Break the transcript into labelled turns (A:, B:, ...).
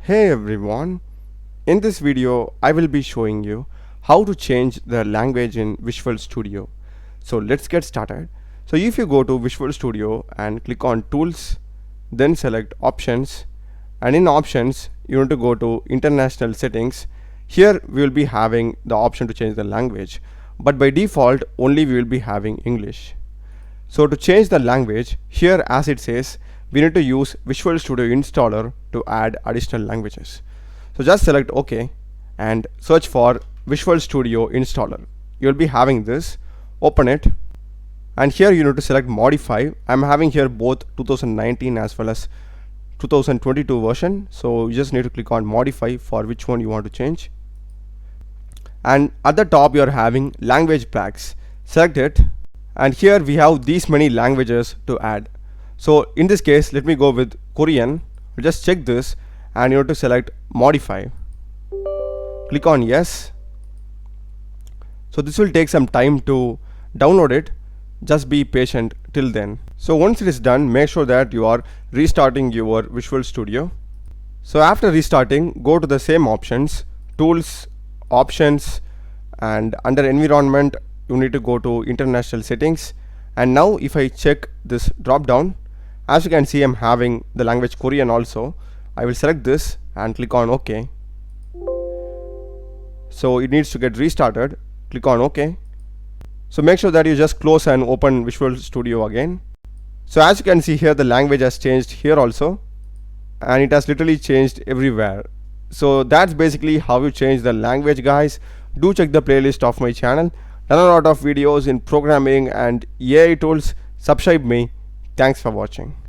A: Hey everyone, in this video I will be showing you how to change the language in Visual Studio. So let's get started. So if you go to Visual Studio and click on Tools, then select Options, and in Options you need to go to International Settings. Here we will be having the option to change the language, but by default only we will be having English. So to change the language, here as it says, we need to use Visual Studio Installer to add additional languages. So just select OK and search for Visual Studio Installer. You'll be having this, open it, and here you need to select modify. I'm having here both 2019 as well as 2022 version, so you just need to click on modify for which one you want to change. And at the top you are having language packs, select it, and here we have these many languages to add. So in this case, let me go with Korean. Just check this and you have to select modify. Click on yes. So this will take some time to download it. Just be patient till then. So once it is done, make sure that you are restarting your Visual Studio. So after restarting, go to the same options, tools, options, and under environment you need to go to international settings. And now if I check this drop down, as you can see, I'm having the language Korean also. I will select this and click on OK. So it needs to get restarted. Click on OK. So make sure that you just close and open Visual Studio again. So as you can see here, the language has changed here also, and it has literally changed everywhere. So that's basically how you change the language, guys. Do check the playlist of my channel. Done a lot of videos in programming and AI tools. Subscribe me. Thanks for watching.